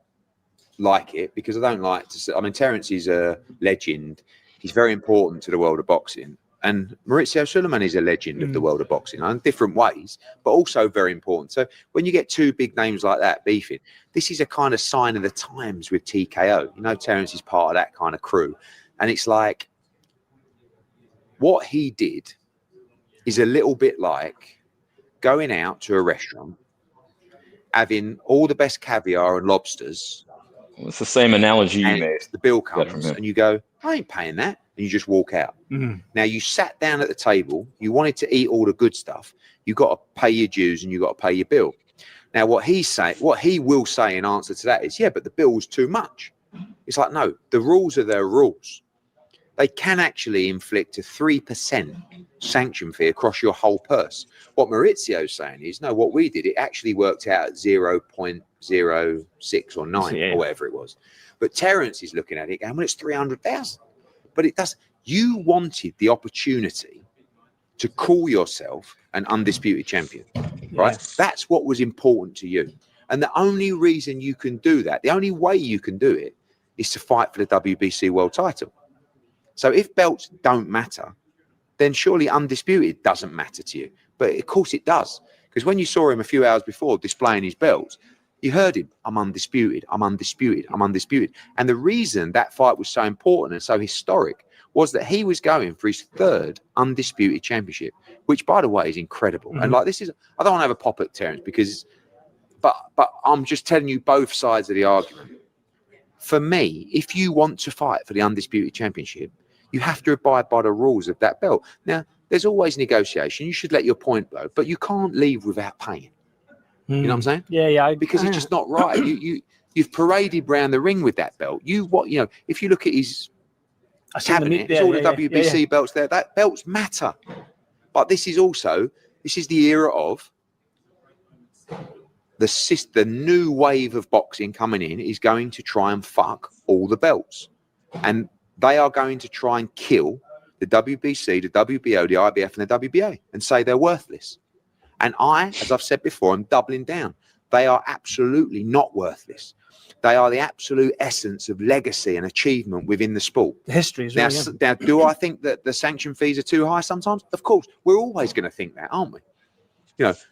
it because I don't like to. I mean, Terence is a legend. He's very important to the world of boxing, and Maurizio Sulaiman is a legend of the world of boxing in different ways, but also very important. So when you get two big names like that beefing, this is a kind of sign of the times with TKO. You know, Terence is part of that kind of crew, and it's like what he did is a little bit like going out to a restaurant, having all the best caviar and lobsters, It's the same analogy you and made. the bill Got from comes, him. and you go, I ain't paying that, and you just walk out. Now you sat down at the table, you wanted to eat all the good stuff, you got to pay your dues and you got to pay your bill. Now what he will say in answer to that is, yeah, but the bill's too much. It's like, no, the rules are their rules. They can actually inflict a 3% sanction fee across your whole purse. What Maurizio's saying is, no, what we did, it actually worked out at 0.06 or 9 or whatever it was. But Terence is looking at it going, well, it's 300,000. But it does. You wanted the opportunity to call yourself an undisputed champion, right? That's what was important to you. And the only reason you can do that, the only way you can do it is to fight for the WBC world title. So if belts don't matter, then surely undisputed doesn't matter to you. But of course it does. Because when you saw him a few hours before displaying his belts, you heard him, I'm undisputed, I'm undisputed, I'm undisputed. And the reason that fight was so important and so historic was that he was going for his third undisputed championship, which, by the way, is incredible. And like, this is, I don't want to have a pop at Terence because, but I'm just telling you both sides of the argument. For me, if you want to fight for the undisputed championship, you have to abide by the rules of that belt. Now, there's always negotiation. You should let your point blow, but you can't leave without paying. You know what I'm saying? Yeah. Because it's just not right. You've paraded round the ring with that belt. If you look at his cabinet, it's all the WBC belts there. That belts matter. But this is the era of the new wave of boxing coming in is going to try and fuck all the belts. And they are going to try and kill the WBC, the WBO, the IBF, and the WBA and say they're worthless. And as I've said before, I'm doubling down. They are absolutely not worthless. They are the absolute essence of legacy and achievement within the sport. The history is really now, do I think that the sanction fees are too high sometimes? Of course. We're always going to think that, aren't we?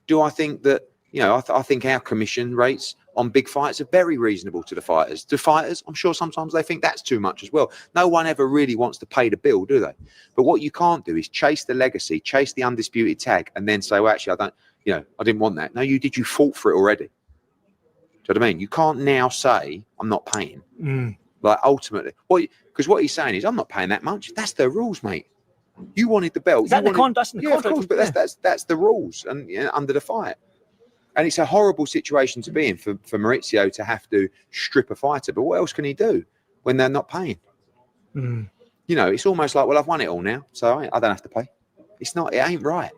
Do I think that, I think our commission rates on big fights are very reasonable to the fighters. To fighters, I'm sure sometimes they think that's too much as well. No one ever really wants to pay the bill, do they? But what you can't do is chase the legacy, chase the undisputed tag, and then say, well, actually, I didn't want that. No, you did. You fought for it already. Do you know what I mean? You can't now say, I'm not paying. Like, ultimately. Because what he's saying is, I'm not paying that much. That's the rules, mate. You wanted the belt. Is that that's in the contract? Of course, but that's the rules and under the fight. And it's a horrible situation to be in for Maurizio to have to strip a fighter. But what else can he do when they're not paying? It's almost like, well, I've won it all now, so I don't have to pay. It ain't right.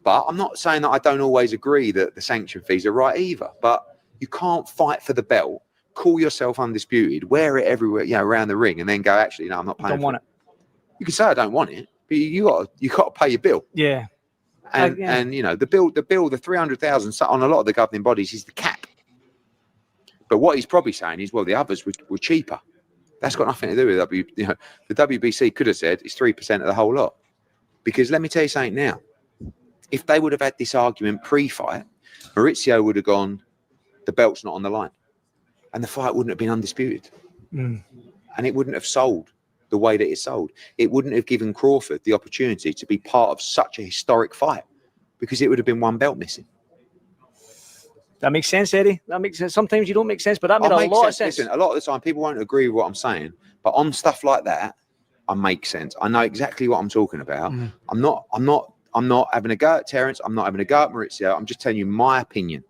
But I'm not saying that I don't always agree that the sanction fees are right either. But you can't fight for the belt, call yourself undisputed, wear it everywhere, around the ring, and then go, actually, no, I'm not paying. Don't want it. You can say I don't want it, but you got to pay your bill. Yeah. And the bill, the 300,000 on a lot of the governing bodies is the cap. But what he's probably saying is, well, the others were cheaper. That's got nothing to do with the WBC could have said it's 3% of the whole lot. Because let me tell you something now. If they would have had this argument pre-fight, Maurizio would have gone, the belt's not on the line. And the fight wouldn't have been undisputed. And it wouldn't have sold the way that it sold. It wouldn't have given Crawford the opportunity to be part of such a historic fight because it would have been one belt missing. That makes sense, Eddie. That makes sense. Sometimes you don't make sense, but that made a lot of sense. Listen, a lot of the time people won't agree with what I'm saying, but on stuff like that, I make sense. I know exactly what I'm talking about. I'm not having a go at Terence. I'm not having a go at Maurizio. I'm just telling you my opinion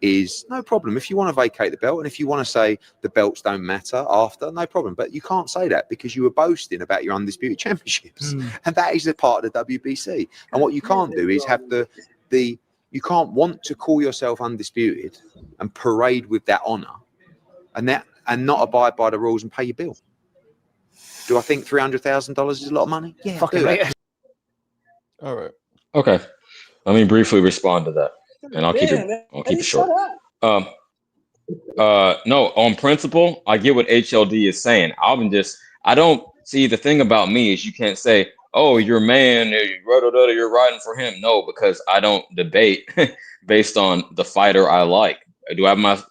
is no problem. If you want to vacate the belt and if you want to say the belts don't matter after, no problem. But you can't say that because you were boasting about your undisputed championships. And that is a part of the WBC. And what you can't do is have you can't want to call yourself undisputed and parade with that honor and not abide by the rules and pay your bill. Do I think $300,000 is a lot of money? Yeah, fucking right. All right. Okay. Let me briefly respond to that. And I'll keep it short. No, on principle, I get what HLD is saying. I don't see the thing about me is you can't say, oh, you're a man, you're riding for him. No, because I don't debate based on the fighter I like. Do I have my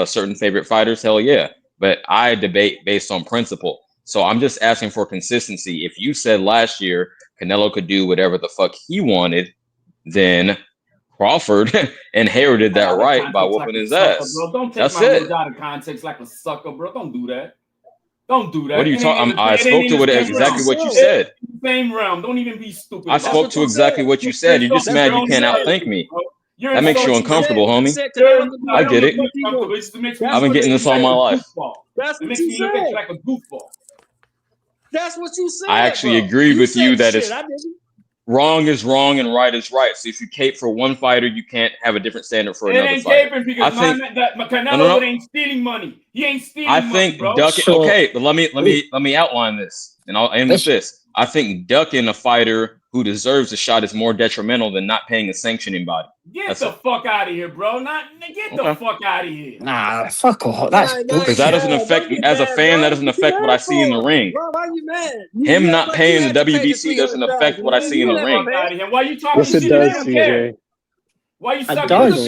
certain favorite fighters? Hell yeah. But I debate based on principle. So I'm just asking for consistency. If you said last year Canelo could do whatever the fuck he wanted, then Crawford inherited that right by whooping his ass. Bro. Don't take That's my it. words out of context like a sucker, bro. Don't do that. Don't do that. What are you talking? I spoke to it exactly what you said. Same realm. Don't even be stupid. I spoke to exactly what you said. You're just mad you can't outthink me. That makes you uncomfortable, homie. I get it. I've been getting this all my life. That's what you said. Like a goofball. That's what you said. I actually agreed with you that it's wrong is wrong and right is right. So if you cape for one fighter, you can't have a different standard for another fighter. It ain't caping because Canelo ain't stealing money. He ain't stealing money, bro. Okay, but let me outline this, and I'll end with this. I think ducking a fighter who deserves a shot is more detrimental than not paying a sanctioning body. Get the fuck out of here, bro. Get the fuck out of here. Nah, fuck off. That's because that doesn't affect me as a fan. That doesn't affect what I see in the ring. Why are you mad? Him not paying the WBC doesn't affect what I see in the ring. Why you talking shit? Yes, it does, CJ. Why you sucking It does.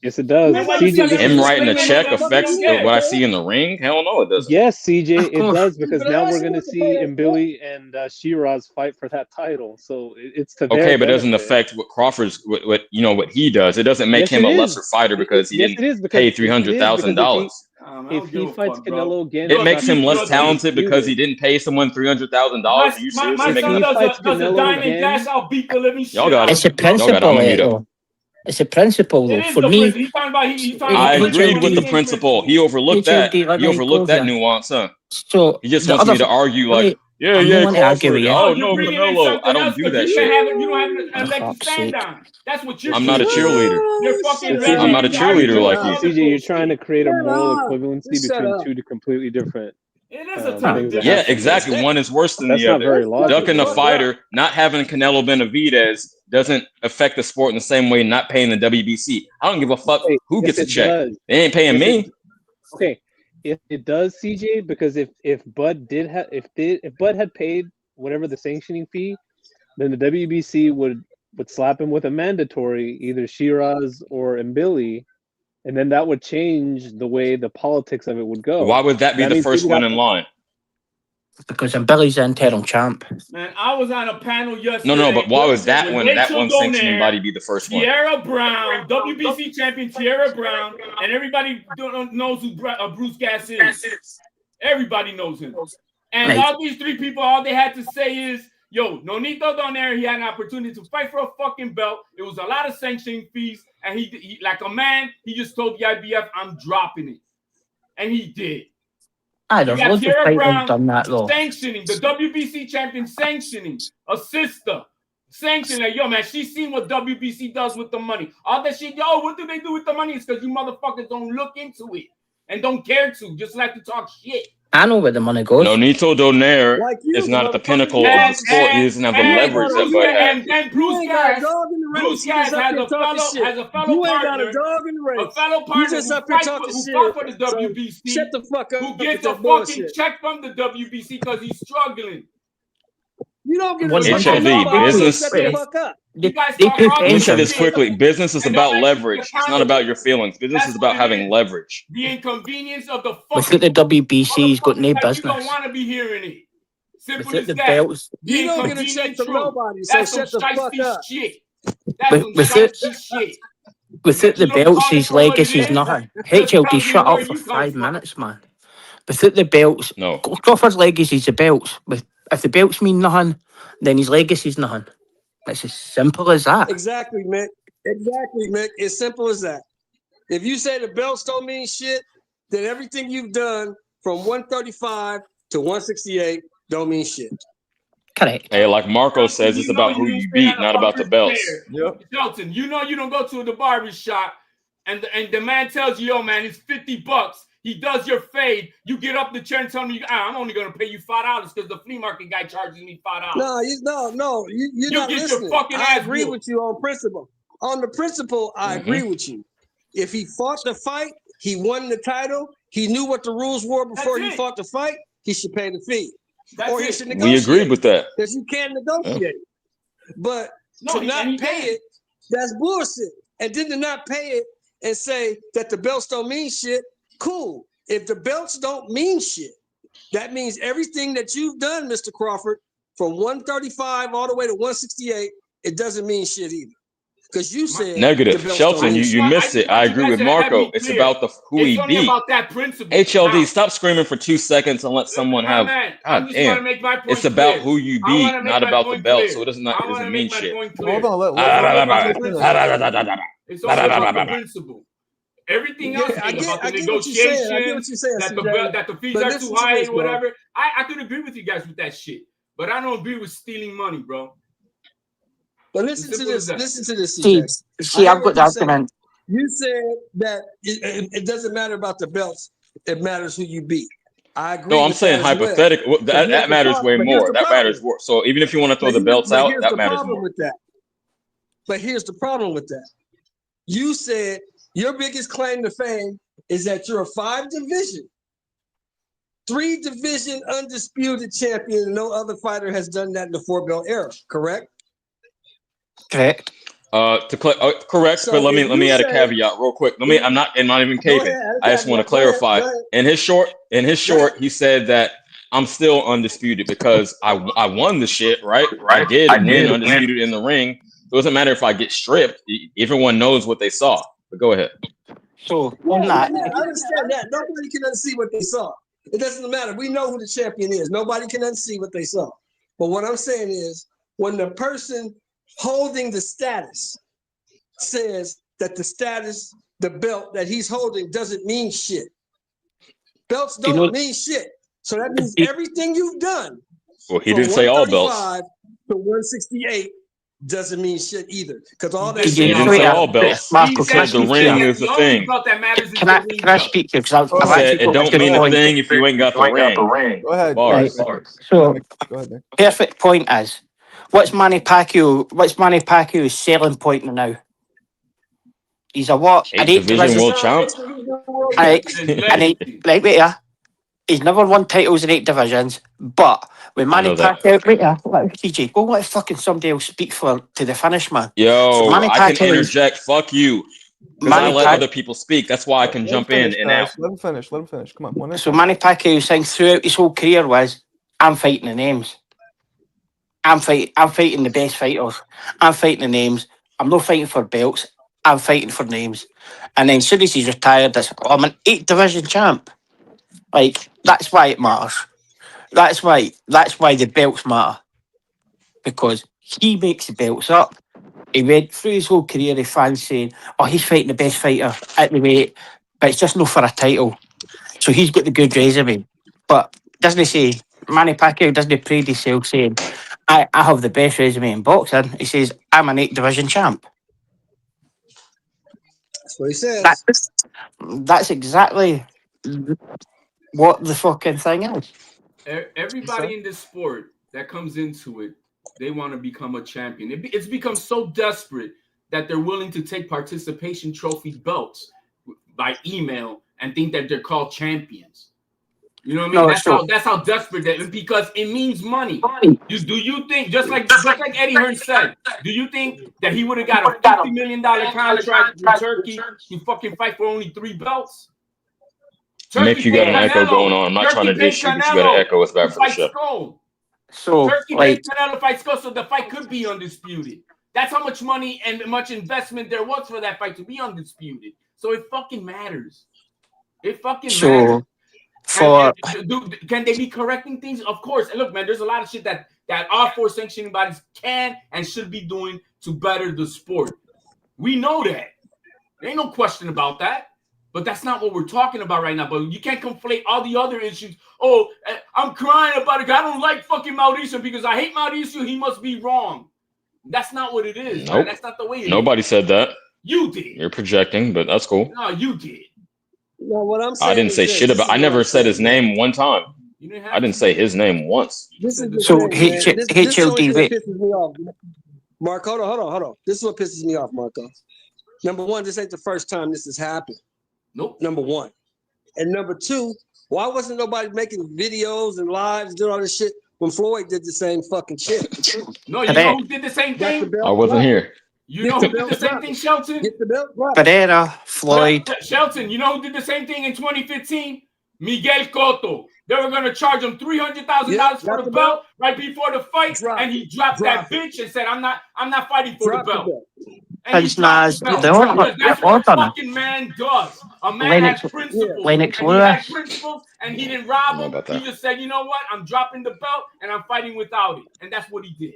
Yes, it does. CJ, him writing a check affects what I see in the ring? Hell no, it doesn't. Yes, CJ, it does because now we're going to see Mbili and Shiraz fight for that title. So it's to okay, but it doesn't affect what Crawford's what he does. It doesn't make him a lesser fighter because he didn't pay $300,000. I if don't he give a fights fuck, bro. Canelo again, It Look, makes him less look, talented because he didn't pay someone $300,000. Are you My seriously making son that? fights does a Canelo diamond again- dash. I'll beat the living shit Y'all got out it. of It's a him, bro. Y'all got it. I'm principle, gonna mute up. though. It's a principle, though. It is For the me, principle. He's talking about he's talking I about agreed with the principle. principle. He overlooked that. HLD, let He me overlooked go that there. nuance, huh? So He just the wants me other- to argue wait, like, yeah, I'm yeah, not gonna argue Crawford. with you. Oh You're no, bringing in Canelo. something I don't else do 'cause that you shit. don't have a leg to fuck's stand sake. on. That's what you're I'm not a doing. cheerleader. You're fucking CJ, I'm not a cheerleader like you. CJ, you're trying to create a Shut moral up. equivalency Just shut between up. two completely different It is a things total that Yeah, happen. exactly. One is worse than That's the not other. very logical. Ducking a fighter, not having Canelo Benavidez doesn't affect the sport in the same way not paying the WBC. I don't give a fuck Hey, who yes, gets a it check. does. They ain't paying Yes, me. Okay, if it does, CJ, because if Bud did have if Bud had paid whatever the sanctioning fee, then the WBC would slap him with a mandatory, either Shiraz or Mbili, and then that would change the way the politics of it would go. Why would that be the means first we'd one have in to- line? Because Billy's the interim champ. Man, I was on a panel yesterday. No, but why was that with one? That Rachel one sanctioning Donaire, body be the first one? Tierra Brown, WBC champion Tierra Brown, and everybody knows who Bruce Gass is. Everybody knows him. And Right. all these three people, all they had to say is, yo, Nonito Donaire, he had an opportunity to fight for a fucking belt. It was a lot of sanctioning fees. And he like a man, he just told the IBF, I'm dropping it. And he did. Aye, there's You got loads of Tierra fighters Brown done that, though. sanctioning, the WBC champion sanctioning, a sister sanctioning. Like, yo, man, she's seen what WBC does with the money. All that shit, yo, what do they do with the money? It's because you motherfuckers don't look into it and don't care to, just like to talk shit. I know where the money goes. Nonito Donaire Like you, is not at the motherfucker. pinnacle of the sport. He doesn't have the leverage that Bud had. And then You Bruce ain't got a Gass, dog in the race. Bruce You Gass just up has here a talking fellow shit. partner, You ain't got a dog in the a race. fellow You partner just who up here fights talking for, who shit. fought for the So WBC, shut the fuck up who with gets a that fucking bullshit. check from the WBC because he's struggling. You don't get a One- check HLD, from nobody. business- Shut the fuck up. You guys They talk pay all Let me this say pensions. this shit. quickly. Business is And about nobody leverage. It's not about your feelings. Business That's is about what it having is. leverage. The inconvenience of the Without fucking the WBC's got no motherfuckers like you business. don't want to be hearing it. Simple Without as the that. belts, The You don't get a check inconvenient from truth. nobody, so That's some shut the fuck shiesty up. shit. That's some With it- shiesty shit. without the You don't belts, call it his for what it legacy's is. nothing. Just tell HLD, me shut where up for you come 5 from. minutes, man. Without the belts, No. Crawford's legacy's the belts. If the belts mean nothing, then his legacy's nothing. It's as simple as that. Exactly, Mick. Exactly, Mick. It's simple as that. If you say the belts don't mean shit, then everything you've done from 135 to 168 don't mean shit. Correct. Hey, like Marco says, it's You know about who you you ain't beat, stand not up about the for belts. fair. Yep. Shelton, you know you don't go to the barber shop and the man tells you, yo, man, it's $50. He does your fade. You get up the chair and tell me, I'm only going to pay you $5 because the flea market guy charges me $5. No, you're You not get your listening. fucking I ass agree whooped. with you on principle. On the principle, I agree with you. If he fought the fight, he won the title, he knew what the rules were before That's he it. fought the fight, he should pay the fee. That's or he it. should We negotiate. agreed with that. Because you can negotiate. But No, to and not he pay can. it, that's bullshit. And then to not pay it and say that the belts don't mean shit, cool. If the belts don't mean shit, that means everything that you've done, Mr. Crawford, from 135 all the way to 168, it doesn't mean shit either. Because you said Negative. the belts Shelton, don't mean you shit. missed it. I agree with Marco. It's about who he It's only beat. about that principle. HLD, Now, stop screaming for 2 seconds and let someone my have. man, I God just want to damn. make my point It's about clear. who you I beat, wanna make not my about the point belt. clear. So it doesn't I want to mean make my shit. point clear. Hold on, let It's only let about the him finish. principle. It's only about the principle. Everything else I is get- about the I get what you're saying. I get what negotiations, you're saying, that CJ. the fees But are listen too to high this, and bro. whatever. I could agree with you guys with that shit, but I don't agree with stealing money, bro. But listen to Simple as this. that. Listen to this, See, CJ. see, I I've hear got what the you're saying. argument. You said that it doesn't matter about the belts. It matters who you beat. I agree. No, I'm with saying that as well. hypothetical. But That here's the matters problem- way but here's more. the That problem. matters more. So even if you want to throw But the belts out, here's that the matters problem more. with that. But here's the problem with that. You said your biggest claim to fame is that you're a 5-division, 3-division undisputed champion. And no other fighter has done that in the 4-belt era. Correct? Correct. Correct, So but let if me you add a say- caveat real quick. I'm not even Go caping. ahead. I just want to Go ahead. clarify. Go ahead. In his short, he said that I'm still undisputed because I won the shit, right? I did win undisputed in the ring. It doesn't matter if I get stripped. Everyone knows what they saw. But go ahead. So Yeah, on that, I understand that. Nobody can unsee what they saw. It doesn't matter. We know who the champion is. Nobody can unsee what they saw. But what I'm saying is, when the person holding the status says that the status, the belt that he's holding doesn't mean shit. Belts You don't know- mean shit. So that means It- everything you've done Well, he from didn't say all belts. 135 to 168 doesn't mean shit either. Because all that Did shit you He didn't wait say a- all belts. Marco, He can I said the speak ring here? is the only thing. belt that matters is Can the I ring can I belt. speak here? Because Go I've ahead. Said actually it got don't good mean a point. thing if you ain't got the ring. Go ahead. Bars. So Go ahead, Nick. perfect point is, what's Manny Pacquiao's selling point now? He's a what? An 8 Division division. world champ. Right, His and he, legacy. right, wait here. He's never won titles in 8 divisions, but when I Manny know that. Pacquiao, wait here, let TJ go let fucking somebody else speak for to the finish, man. Yo, Manny I can Pacquiao is- interject. Fuck you. Because I Manny let Pac- other people speak. That's why I can Let jump him in finish, and out. guys. Let him finish. Let him finish. Come on. One at a So time. Manny Pacquiao's thing throughout his whole career was, I'm fighting the names. I'm fighting the best fighters. I'm fighting the names. I'm not fighting for belts. I'm fighting for names. And then as soon as he's retired, I'm an 8 division champ. Like, that's why it matters. That's why the belts matter. Because he makes the belts up. He went through his whole career of fans saying, oh, he's fighting the best fighter at the weight, but it's just not for a title. So he's got the good resume. But doesn't he say, Manny Pacquiao doesn't praise himself saying, I have the best resume in boxing. He says, I'm an 8 division champ. That's what he says. That's exactly what the fucking thing is. Everybody in this sport that comes into it, they want to become a champion. It's become so desperate that they're willing to take participation trophy belts by email and think that they're called champions. You know what I mean? No, That's how desperate that, because it means money. Do you think, just like Eddie Hearn said, do you think that he would have got a $50 million contract with Turkey to fucking fight for only 3 belts? Nick, you got an paid echo Canelo. going on. I'm not trying to Turkey dish you, paid but you got an Canelo echo. It's back to for the fight show. Skull. So, Turkey like, paid Canelo to fight Skull, so the fight could be undisputed. That's how much money and much investment there was for that fight to be undisputed. So it fucking matters. It fucking matters. Can they be correcting things? Of course. And look, man, there's a lot of shit that our 4 sanctioning bodies can and should be doing to better the sport. We know that. There ain't no question about that. But that's not what we're talking about right now. But you can't conflate all the other issues. Oh, I'm crying about it. I don't like fucking Mauricio because I hate Mauricio. He must be wrong. That's not what it is. Nope. Man. That's not the way it is. Nobody said that. You did. You're projecting, but that's cool. No, you did. No, what I'm saying I didn't is say this. shit This about. is I what never I'm said his saying. name one time. You didn't have I didn't to. say his name once. This is the So, thing, man. This the HLD, only thing that wait. pisses me off. Mark, hold on. This is what pisses me off, Marco. Number one, this ain't the first time this has happened. Nope. Number one. And number two, why wasn't nobody making videos and lives doing all this shit when Floyd did the same fucking shit? No, you know who did the same Got the thing? belt I wasn't dropped. here. You know who did the same thing, Shelton? Get the belt dropped. Pereira, Floyd. Shelton, you know who did the same thing in 2015? Miguel Cotto. They were going to charge him $300,000 for the belt right before the fight, and he dropped that bitch and said, "I'm not fighting for the belt." And he dropped the belt. That's what a fucking man does. A man has principles. Lennox And he Lewis. had principles, and he didn't rob him. He just said, "You know what? I'm dropping the belt, and I'm fighting without it." And that's what he did.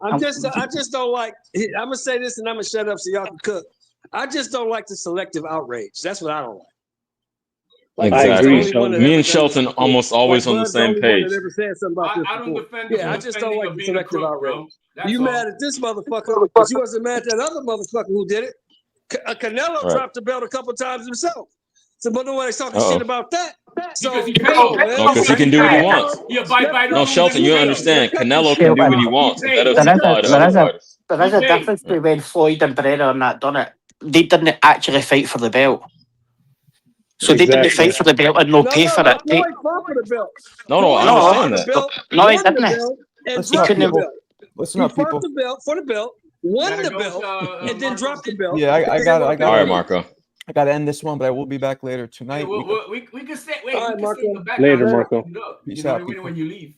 I just don't like. I'm gonna say this, and I'm gonna shut up so y'all can cook. I just don't like the selective outrage. That's what I don't like. Exactly. the only one that Me ever and done Shelton this. almost always on the Bud's same only one page. that ever said something about this I don't before. defend the Yeah, I just don't like the being a selective crook, outrage. bro. That's You all. mad at this motherfucker because you wasn't mad at that other motherfucker who did it. Canelo Right. dropped the belt a couple times himself. So, but nobody's talking Uh-oh. shit about that. So, Because he come paid. on, man. No, because he can do what he wants. He abide by the No, rules Shelton, and you he paid. understand. Canelo can do what he wants. That doesn't There is apply to a- there other is a- fighters. There is a difference between when Floyd and Pereira and that done it. They didn't actually fight for the belt. So they didn't fight for the belt and no pay for it. Floyd fought for the belt. No, I Floyd understand fought that. the belt, No, he won the didn't. belt, and Listen dropped up, the people. belt. Listen He up, fought people. the belt for the belt, won Gotta the go, belt, and then Marco. dropped the belt. Yeah, I got All right, Marco. I got to end this one, but I will be back later tonight. We can stay. Wait, All right, we can stay in the Marco. background. Later, Marco. No, Peace you know, out, people. when you leave.